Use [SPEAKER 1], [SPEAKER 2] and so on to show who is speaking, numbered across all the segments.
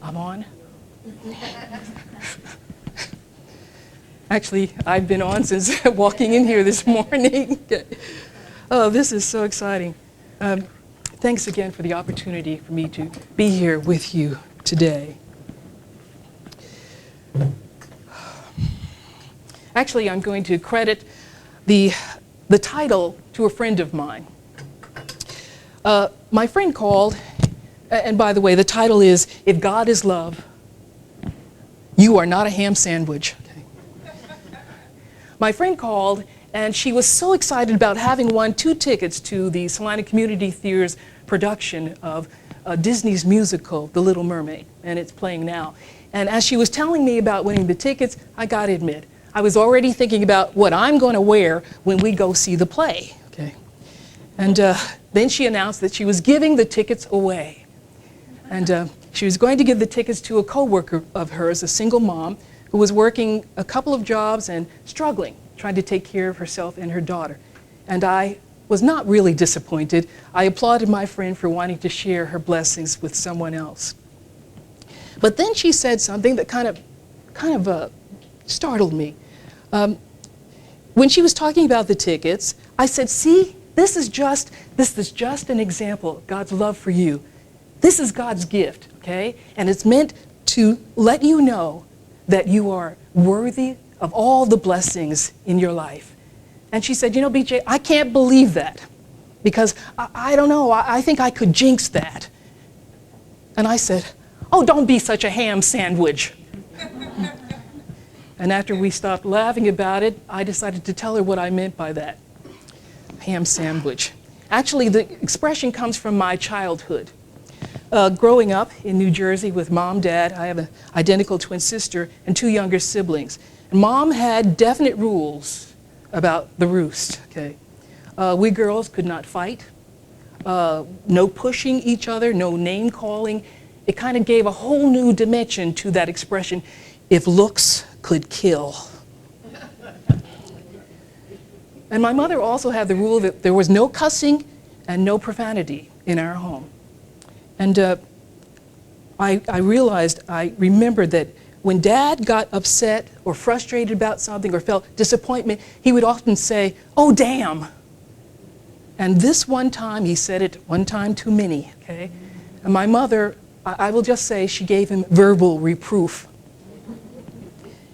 [SPEAKER 1] I'm on. Actually, I've been on since walking in here this morning. Oh, this is so exciting. Thanks again for the opportunity for me to be here with you today. Actually, I'm going to credit the title to a friend of mine. My friend called, and by the way, the title is, If God is Love, You Are Not a Ham Sandwich. Okay. My friend called, and she was so excited about having won 2 tickets to the Salina Community Theater's production of Disney's musical, The Little Mermaid, and it's playing now. And as she was telling me about winning the tickets, I got to admit, I was already thinking about what I'm going to wear when we go see the play. Okay. And then she announced that she was giving the tickets away. And she was going to give the tickets to a coworker of hers, a single mom, who was working a couple of jobs and struggling, trying to take care of herself and her daughter. And I was not really disappointed. I applauded my friend for wanting to share her blessings with someone else. But then she said something that kind of startled me. When she was talking about the tickets, I said, see, this is just an example of God's love for you. This is God's gift, okay? And it's meant to let you know that you are worthy of all the blessings in your life. And she said, you know, BJ, I can't believe that because I don't know, I think I could jinx that. And I said, oh, don't be such a ham sandwich. And after we stopped laughing about it, I decided to tell her what I meant by that. Ham sandwich. Actually, the expression comes from my childhood. Growing up in New Jersey with mom, dad, I have an identical twin sister and 2 younger siblings. And Mom had definite rules about the roost, okay? We girls could not fight, no pushing each other, no name calling. It kind of gave a whole new dimension to that expression, if looks could kill. And my mother also had the rule that there was no cussing and no profanity in our home. And I remembered that when Dad got upset or frustrated about something or felt disappointment, he would often say, oh, damn. And this one time, he said it one time too many, okay? And my mother, I will just say, she gave him verbal reproof.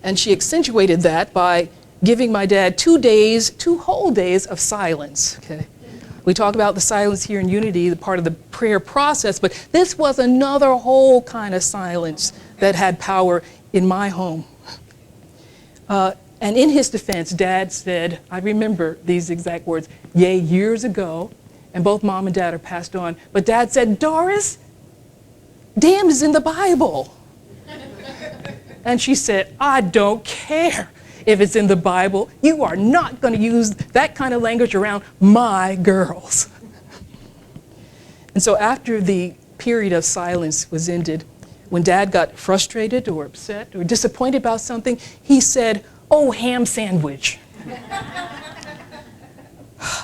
[SPEAKER 1] And she accentuated that by giving my dad 2 whole days of silence, okay? We talk about the silence here in Unity, the part of the prayer process, but this was another whole kind of silence that had power in my home. And in his defense, Dad said, I remember these exact words, yea, years ago, and both Mom and Dad are passed on, but Dad said, Doris, damn is in the Bible. And she said, I don't care if it's in the Bible. You are not going to use that kind of language around my girls. And so after the period of silence was ended, when Dad got frustrated or upset or disappointed about something, he said, oh, ham sandwich.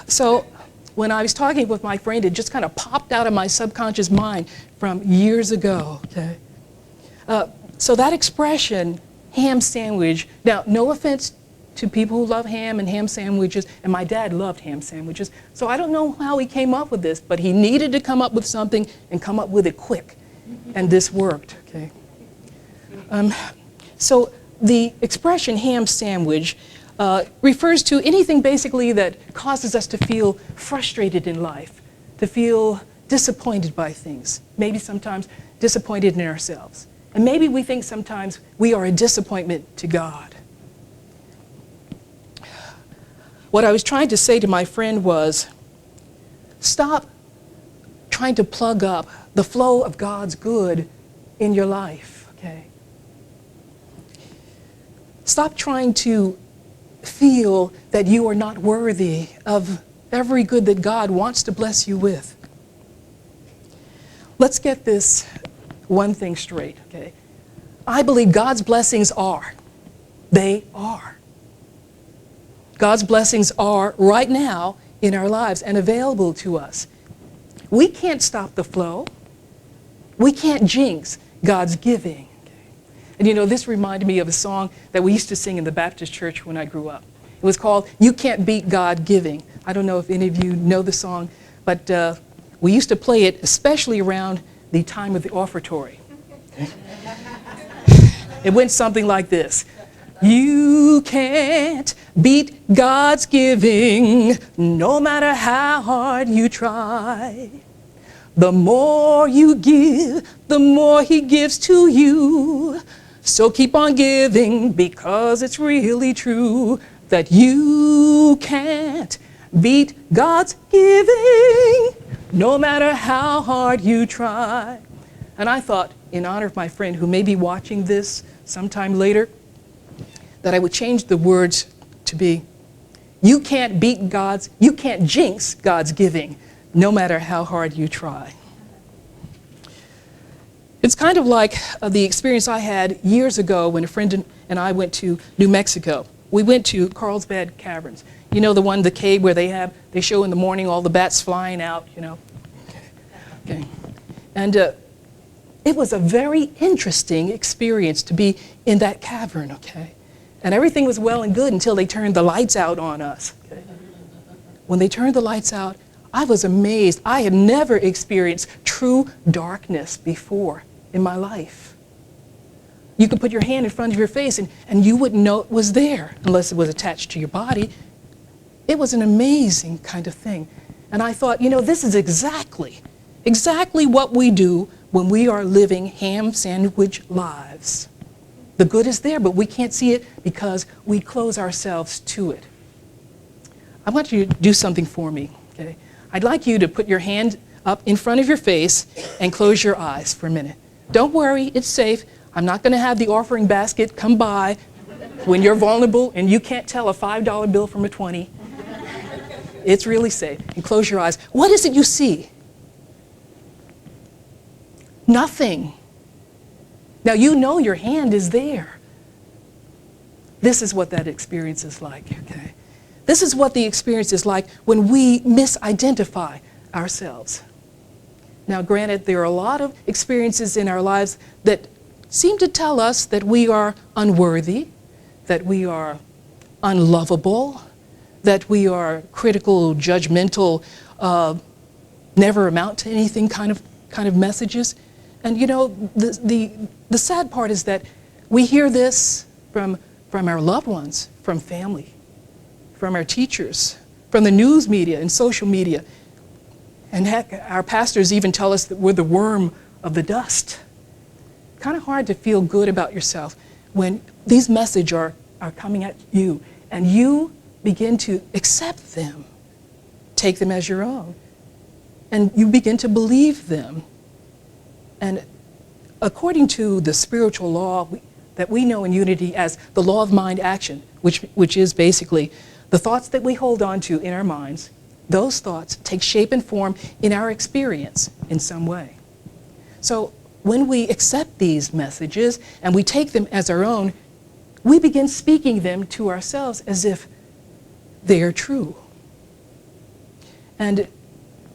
[SPEAKER 1] So when I was talking with my friend, it just kind of popped out of my subconscious mind from years ago, okay? So that expression, ham sandwich, now no offense to people who love ham and ham sandwiches, and my dad loved ham sandwiches, so I don't know how he came up with this, but he needed to come up with something and come up with it quick, and this worked, okay? So the expression ham sandwich refers to anything basically that causes us to feel frustrated in life, to feel disappointed by things, maybe sometimes disappointed in ourselves. And maybe we think sometimes we are a disappointment to God. What I was trying to say to my friend was, stop trying to plug up the flow of God's good in your life, okay? Stop trying to feel that you are not worthy of every good that God wants to bless you with. Let's get this one thing straight, okay? I believe God's blessings are. They are. God's blessings are right now in our lives and available to us. We can't stop the flow. We can't jinx God's giving. And you know, this reminded me of a song that we used to sing in the Baptist church when I grew up. It was called, "You Can't Beat God Giving." I don't know if any of you know the song, but we used to play it especially around the time of the offertory. It went something like this. You can't beat God's giving, no matter how hard you try. The more you give, the more He gives to you. So keep on giving, because it's really true that you can't beat God's giving, no matter how hard you try. And I thought, in honor of my friend who may be watching this sometime later, that I would change the words to be, you can't jinx God's giving, no matter how hard you try. It's kind of like the experience I had years ago when a friend and I went to New Mexico. We went to Carlsbad Caverns. You know, the cave where they show in the morning all the bats flying out, you know. Okay. And it was a very interesting experience to be in that cavern, okay? And everything was well and good until they turned the lights out on us. Okay? When they turned the lights out, I was amazed. I had never experienced true darkness before in my life. You could put your hand in front of your face and you wouldn't know it was there unless it was attached to your body. It was an amazing kind of thing. And I thought, you know, this is exactly what we do when we are living ham sandwich lives. The good is there, but we can't see it because we close ourselves to it. I want you to do something for me, okay? I'd like you to put your hand up in front of your face and close your eyes for a minute. Don't worry, it's safe. I'm not going to have the offering basket come by when you're vulnerable and you can't tell a $5 bill from a 20. It's really safe. And close your eyes. What is it you see? Nothing. Now you know your hand is there. This is what that experience is like, okay? This is what the experience is like when we misidentify ourselves. Now granted, there are a lot of experiences in our lives that seem to tell us that we are unworthy, that we are unlovable, that we are critical, judgmental, never amount to anything kind of messages. And you know, the sad part is that we hear this from our loved ones, from family, from our teachers, from the news media and social media. And heck, our pastors even tell us that we're the worm of the dust. Kind of hard to feel good about yourself when these messages are coming at you and you begin to accept them, take them as your own, and you begin to believe them. And according to the spiritual law that we know in Unity as the law of mind action, which is basically the thoughts that we hold on to in our minds, those thoughts take shape and form in our experience in some way. So when we accept these messages and we take them as our own, we begin speaking them to ourselves as if they are true. And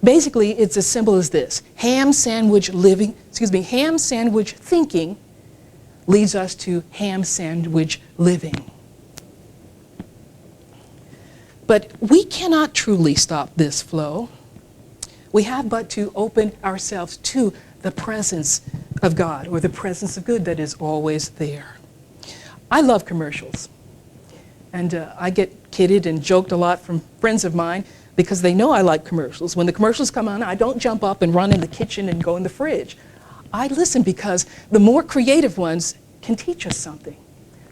[SPEAKER 1] basically, it's as simple as this. Ham sandwich thinking leads us to ham sandwich living. But we cannot truly stop this flow. We have but to open ourselves to the presence of God, or the presence of good that is always there. I love commercials. And I get kidded and joked a lot from friends of mine because they know I like commercials. When the commercials come on, I don't jump up and run in the kitchen and go in the fridge. I listen because the more creative ones can teach us something.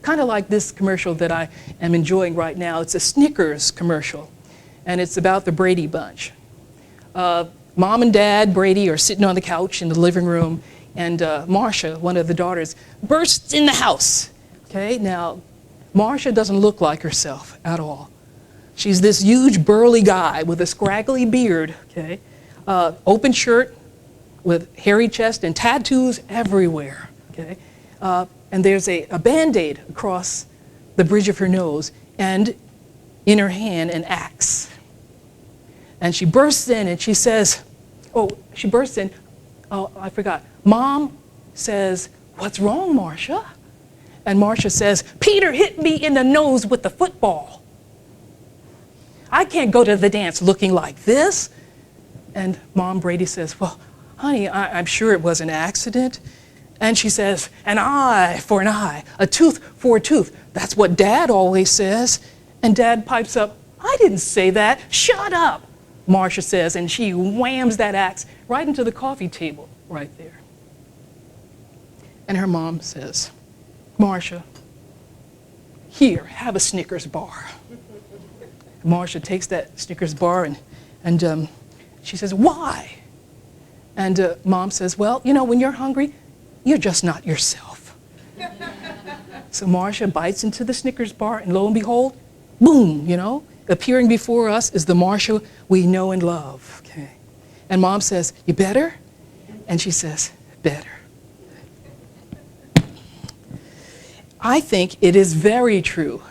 [SPEAKER 1] Kind of like this commercial that I am enjoying right now. It's a Snickers commercial, and it's about the Brady Bunch. Mom and Dad Brady are sitting on the couch in the living room, and Marcia, one of the daughters, bursts in the house. Okay, now Marcia doesn't look like herself at all. She's this huge burly guy with a scraggly beard, okay, open shirt with hairy chest and tattoos everywhere, okay. And there's a Band-Aid across the bridge of her nose, and in her hand an axe. And she bursts in and she says, oh, I forgot. Mom says, "What's wrong, Marcia?" And Marcia says, "Peter hit me in the nose with the football. I can't go to the dance looking like this." And Mom Brady says, "Well, honey, I'm sure it was an accident." And she says, "An eye for an eye, a tooth for a tooth. That's what Dad always says." And Dad pipes up, "I didn't say that. Shut up," Marcia says, and she whams that axe right into the coffee table right there. And her mom says, "Marcia, here, have a Snickers bar." Marcia takes that Snickers bar and she says, "Why?" And Mom says, "Well, you know, when you're hungry, you're just not yourself." So Marcia bites into the Snickers bar, and lo and behold, boom, you know, appearing before us is the Marcia we know and love. Okay. And Mom says, "You better?" And she says, "Better." I think it is very true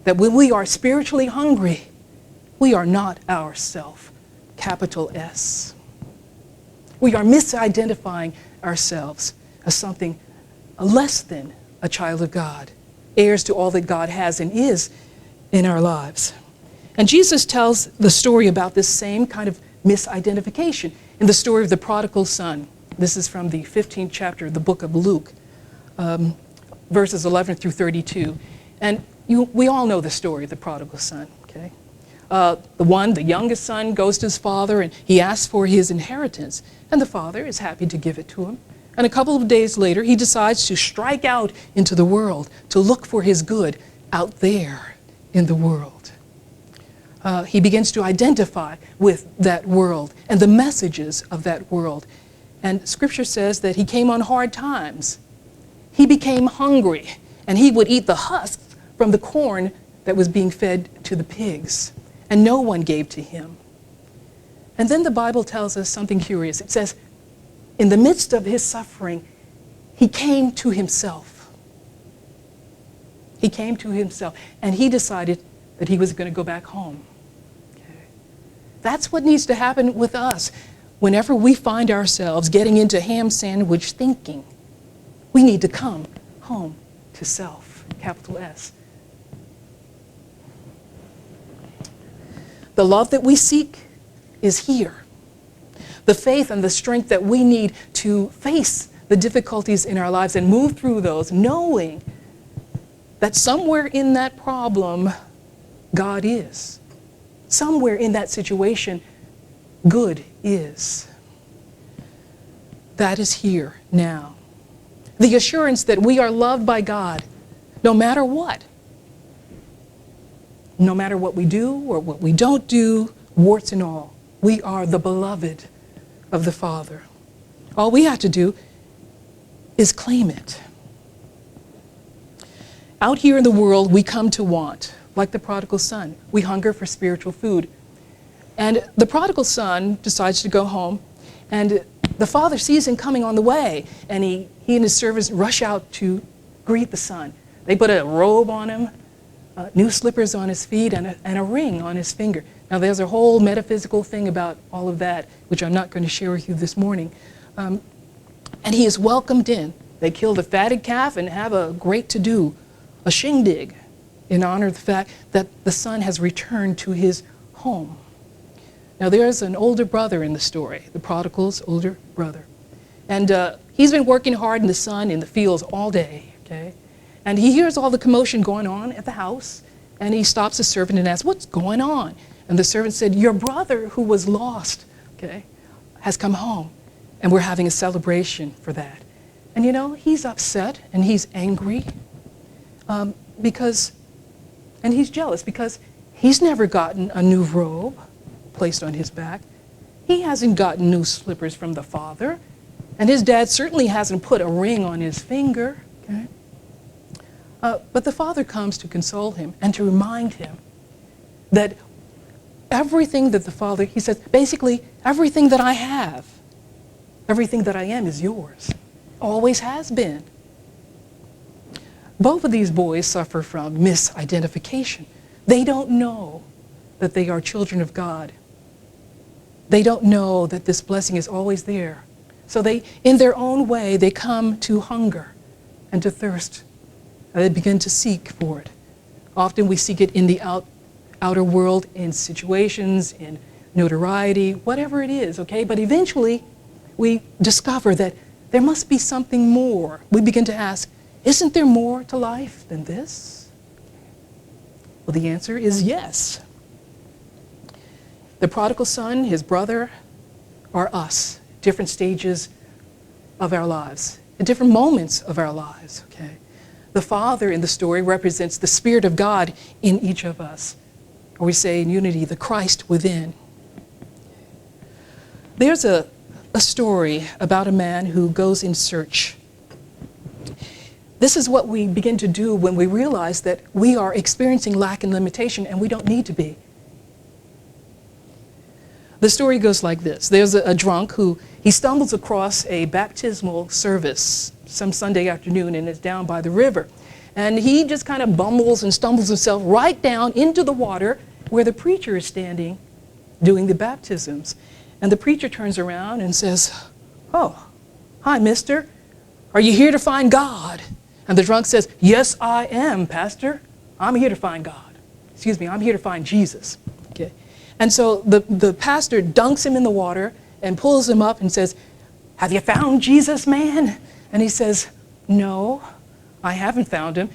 [SPEAKER 1] that when we are spiritually hungry, we are not ourself, capital S. We are misidentifying ourselves as something less than a child of God, heirs to all that God has and is in our lives. And Jesus tells the story about this same kind of misidentification in the story of the prodigal son. This is from the 15th chapter of the book of Luke, verses 11 through 32. And we all know the story of the prodigal son, okay? The youngest son, goes to his father and he asks for his inheritance. And the father is happy to give it to him. And a couple of days later, he decides to strike out into the world to look for his good out there in the world. He begins to identify with that world and the messages of that world. And Scripture says that he came on hard times. He became hungry, and he would eat the husks from the corn that was being fed to the pigs, and no one gave to him. And then the Bible tells us something curious. It says, in the midst of his suffering, he came to himself. He came to himself, and he decided that he was going to go back home. Okay. That's what needs to happen with us. Whenever we find ourselves getting into ham sandwich thinking, we need to come home to self, capital S. The love that we seek is here. The faith and the strength that we need to face the difficulties in our lives and move through those, knowing that somewhere in that problem, God is. Somewhere in that situation, good is. That is here now. The assurance that we are loved by God no matter what. No matter what we do or what we don't do, warts and all. We are the beloved of the Father. All we have to do is claim it. Out here in the world, we come to want, like the prodigal son. We hunger for spiritual food. And the prodigal son decides to go home, and the father sees him coming on the way, and he and his servants rush out to greet the son. They put a robe on him, new slippers on his feet, and a ring on his finger. Now, there's a whole metaphysical thing about all of that, which I'm not going to share with you this morning. And he is welcomed in. They kill the fatted calf and have a great to-do, a shindig, in honor of the fact that the son has returned to his home. Now, there's an older brother in the story, the prodigal's older brother. And he's been working hard in the sun in the fields all day, okay? And he hears all the commotion going on at the house, and he stops the servant and asks, "What's going on?" And the servant said, "Your brother who was lost, okay, has come home, and we're having a celebration for that." And you know, he's upset and he's angry and he's jealous because he's never gotten a new robe placed on his back. He hasn't gotten new slippers from the father, and his dad certainly hasn't put a ring on his finger. Okay? But the father comes to console him and to remind him that everything that the father, he says, basically, everything that I have, everything that I am is yours. Always has been. Both of these boys suffer from misidentification. They don't know that they are children of God. They don't know that this blessing is always there So they, in their own way, they come to hunger and to thirst. And they begin to seek for it. Often we seek it in the outer world, in situations, in notoriety, whatever it is, okay? But eventually, we discover that there must be something more. We begin to ask, isn't there more to life than this? Well, the answer is yes. The prodigal son, his brother, are us, different stages of our lives, at different moments of our lives, okay? The Father in the story represents the Spirit of God in each of us. Or we say in unity, the Christ within. There's a story about a man who goes in search. This is what we begin to do when we realize that we are experiencing lack and limitation and we don't need to be. The story goes like this. There's a drunk who he stumbles across a baptismal service some Sunday afternoon, and it's down by the river. And he just kind of bumbles and stumbles himself right down into the water where the preacher is standing doing the baptisms. And the preacher turns around and says, "Oh, hi, mister. Are you here to find God?" And the drunk says, "Yes, I am, Pastor. I'm here to find God. Excuse me, I'm here to find Jesus." Okay. And so the pastor dunks him in the water and pulls him up and says, "Have you found Jesus, man?" And he says, "No, I haven't found him."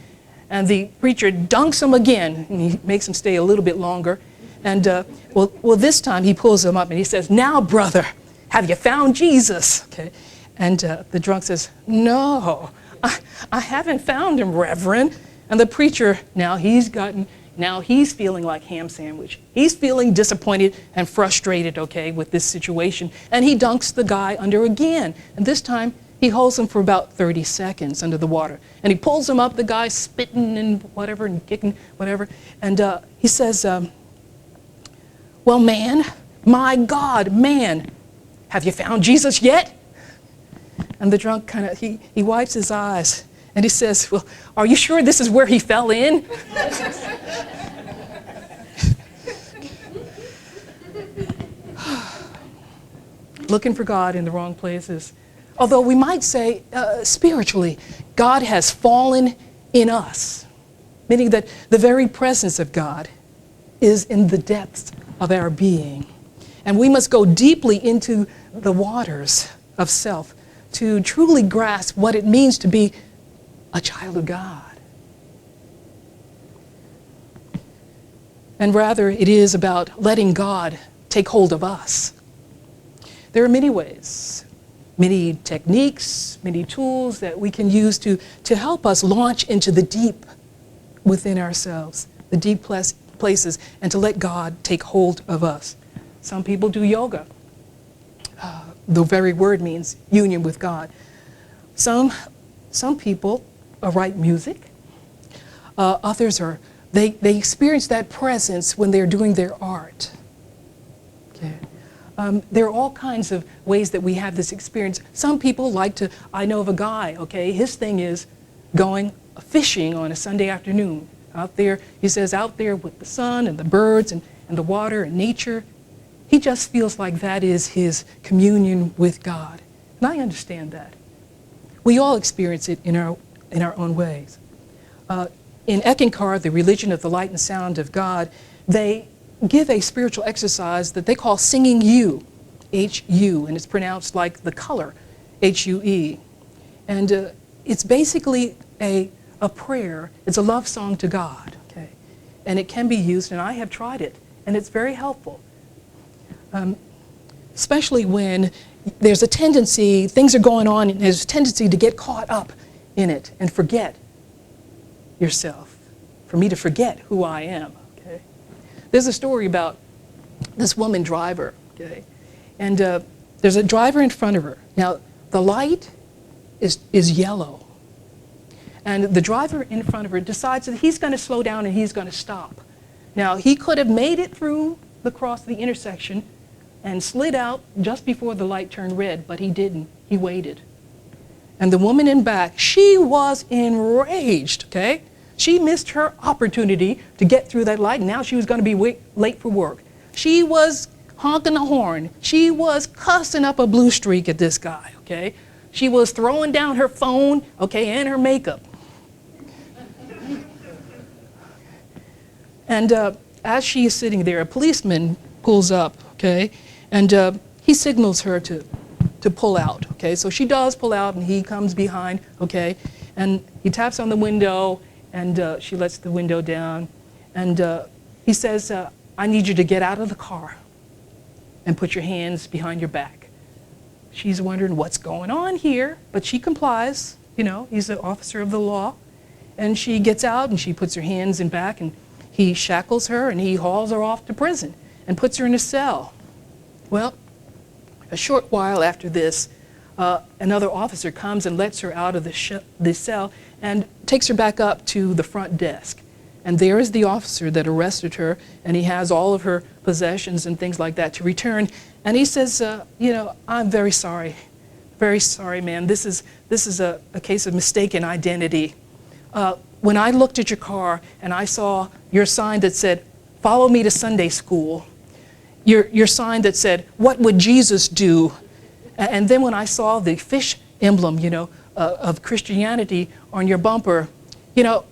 [SPEAKER 1] And the preacher dunks him again, and he makes him stay a little bit longer. And well, this time he pulls him up and he says, "Now, brother, have you found Jesus?" Okay. And the drunk says, "No, I haven't found him, Reverend." And the preacher, now he's feeling like ham sandwich. He's feeling disappointed and frustrated, okay, with this situation. And he dunks the guy under again. And this time he holds him for about 30 seconds under the water. And he pulls him up, the guy spitting and whatever and kicking, whatever. And he says, "Well, man, my God, man, have you found Jesus yet?" And the drunk kind of, he wipes his eyes and he says, "Well, are you sure this is where he fell in?" Looking for God in the wrong places. Although we might say, spiritually, God has fallen in us, meaning that the very presence of God is in the depths of our being. And we must go deeply into the waters of self to truly grasp what it means to be a child of God. And rather, it is about letting God take hold of us. There are many ways, many techniques, many tools that we can use to help us launch into the deep within ourselves, the deep places, and to let God take hold of us. Some people do yoga. The very word means union with God. Some people write music. Others they experience that presence when they're doing their art. Okay. There are all kinds of ways that we have this experience. Some people like to, I know of a guy, okay, his thing is going fishing on a Sunday afternoon. Out there, he says, out there with the sun and the birds and the water and nature. He just feels like that is his communion with God. And I understand that. We all experience it in our own ways. In Eckankar, the religion of the light and sound of God, they give a spiritual exercise that they call singing U, H-U, and it's pronounced like the color, H-U-E. And it's basically a prayer. It's a love song to God, okay? And it can be used, and I have tried it, and it's very helpful. Especially when there's a tendency, things are going on, and there's a tendency to get caught up in it and forget yourself, for me to forget who I am, okay? There's a story about this woman driver, okay? And there's a driver in front of her. Now, the light is yellow. And the driver in front of her decides that he's going to slow down and he's going to stop. Now, he could have made it through the intersection and slid out just before the light turned red, but he didn't. He waited. And the woman in back, she was enraged, okay? She missed her opportunity to get through that light, and now she was going to be late for work. She was honking the horn. She was cussing up a blue streak at this guy, okay? She was throwing down her phone, okay, and her makeup. And as she is sitting there, a policeman pulls up, okay? And he signals her to pull out, okay? So she does pull out, and he comes behind, okay? And he taps on the window, and she lets the window down. And he says, I need you to get out of the car and put your hands behind your back. She's wondering what's going on here, but she complies. You know, he's an officer of the law. And she gets out, and she puts her hands in back, and he shackles her, and he hauls her off to prison and puts her in a cell. Well, a short while after this, another officer comes and lets her out of the cell and takes her back up to the front desk. And there is the officer that arrested her, and he has all of her possessions and things like that to return. And he says, you know, I'm very sorry, ma'am. This is a case of mistaken identity. When I looked at your car and I saw your sign that said, follow me to Sunday school, your sign that said, what would Jesus do? And then when I saw the fish emblem, you know, of Christianity on your bumper, you know,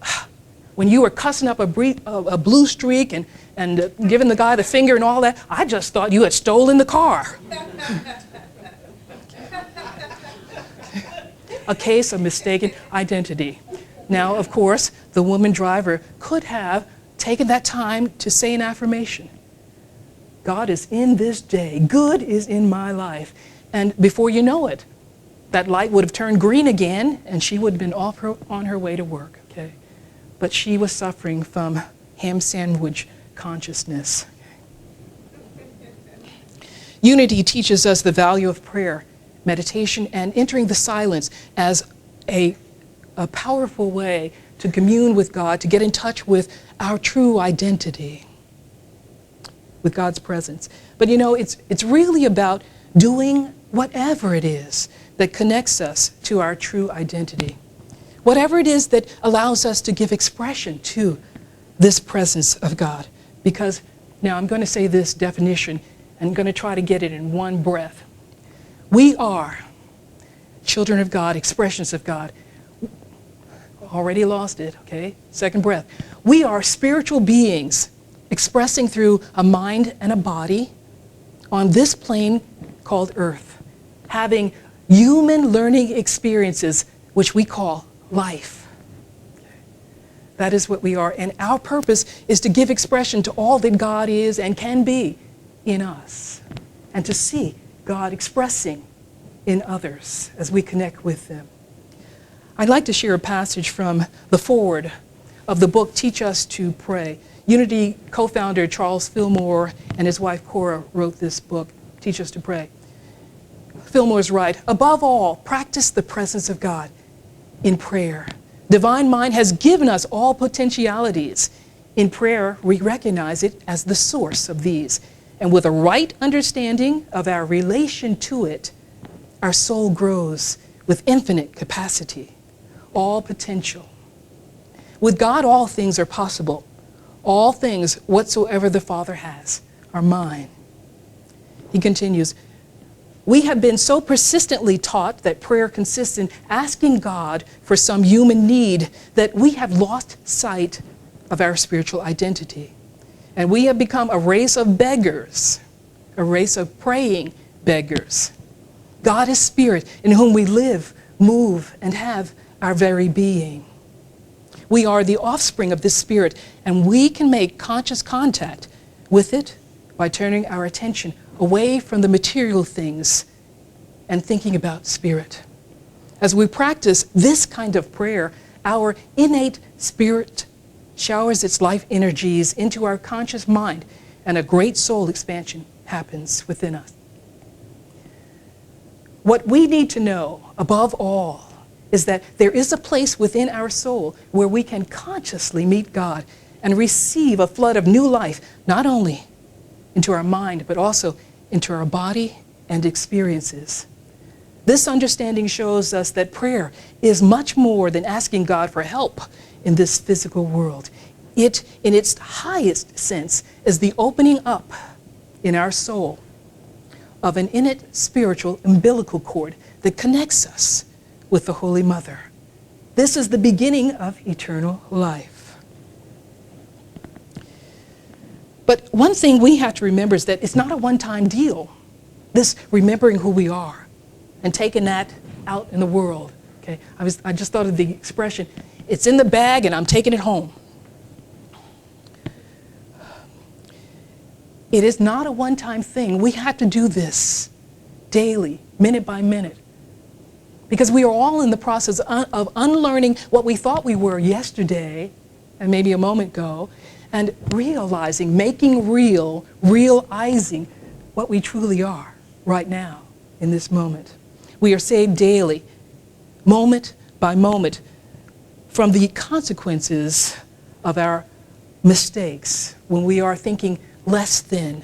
[SPEAKER 1] when you were cussing up a blue streak and giving the guy the finger and all that, I just thought you had stolen the car. A case of mistaken identity. Now, of course, the woman driver could have taken that time to say an affirmation. God is in this day. Good is in my life. And before you know it, that light would have turned green again, and she would have been on her way to work. Okay? But she was suffering from ham sandwich consciousness. Unity teaches us the value of prayer, meditation, and entering the silence as a powerful way to commune with God, to get in touch with our true identity, with God's presence. But you know, it's really about doing whatever it is that connects us to our true identity. Whatever it is that allows us to give expression to this presence of God. Because now I'm going to say this definition, and I'm going to try to get it in one breath. We are children of God, expressions of God. Already lost it, okay? Second breath. We are spiritual beings expressing through a mind and a body on this plane called Earth, having human learning experiences, which we call life. That is what we are, and our purpose is to give expression to all that God is and can be in us, and to see God expressing in others as we connect with them. I'd like to share a passage from the foreword of the book Teach Us to Pray. Unity co-founder Charles Fillmore and his wife Cora wrote this book, Teach Us to Pray. Fillmore's right, above all, practice the presence of God in prayer. Divine Mind has given us all potentialities. In prayer, we recognize it as the source of these. And with a right understanding of our relation to it, our soul grows with infinite capacity, all potential. With God, all things are possible. All things whatsoever the Father has are mine. He continues, we have been so persistently taught that prayer consists in asking God for some human need that we have lost sight of our spiritual identity. And we have become a race of beggars, a race of praying beggars. God is spirit in whom we live, move, and have our very being. We are the offspring of this spirit, and we can make conscious contact with it by turning our attention away from the material things and thinking about spirit. As we practice this kind of prayer, our innate spirit showers its life energies into our conscious mind, and a great soul expansion happens within us. What we need to know, above all, is that there is a place within our soul where we can consciously meet God and receive a flood of new life, not only into our mind, but also into our body and experiences. This understanding shows us that prayer is much more than asking God for help in this physical world. It, in its highest sense, is the opening up in our soul of an innate spiritual umbilical cord that connects us with the Holy Mother. This is the beginning of eternal life. But one thing we have to remember is that it's not a one-time deal, this remembering who we are and taking that out in the world. Okay? I just thought of the expression, it's in the bag and I'm taking it home. It is not a one-time thing. We have to do this daily, minute by minute, because we are all in the process of unlearning what we thought we were yesterday and maybe a moment ago, and realizing, making real, realizing what we truly are right now in this moment. We are saved daily, moment by moment, from the consequences of our mistakes when we are thinking less than.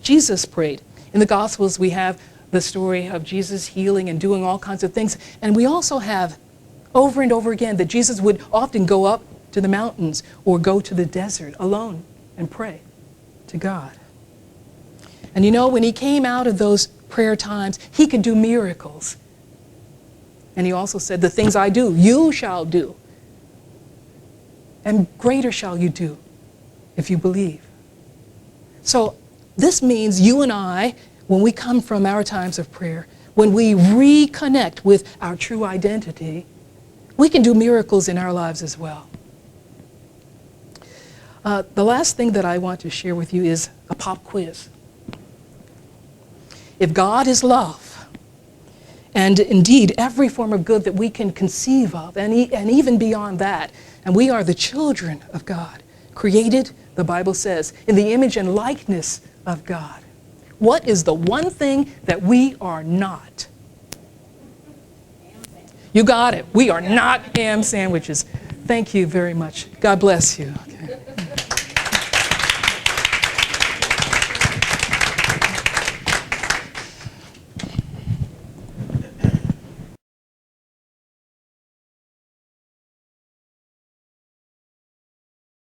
[SPEAKER 1] Jesus prayed. In the Gospels, we have the story of Jesus healing and doing all kinds of things. And we also have over and over again that Jesus would often go up to the mountains or go to the desert alone and pray to God. And you know, when he came out of those prayer times, he could do miracles. And he also said, the things I do, you shall do. And greater shall you do if you believe. So this means you and I, when we come from our times of prayer, when we reconnect with our true identity, we can do miracles in our lives as well. The last thing that I want to share with you is a pop quiz. If God is love, and indeed every form of good that we can conceive of, and even beyond that, and we are the children of God, created, the Bible says, in the image and likeness of God. What is the one thing that we are not? You got it. We are not ham sandwiches. Thank you very much. God bless you. Okay.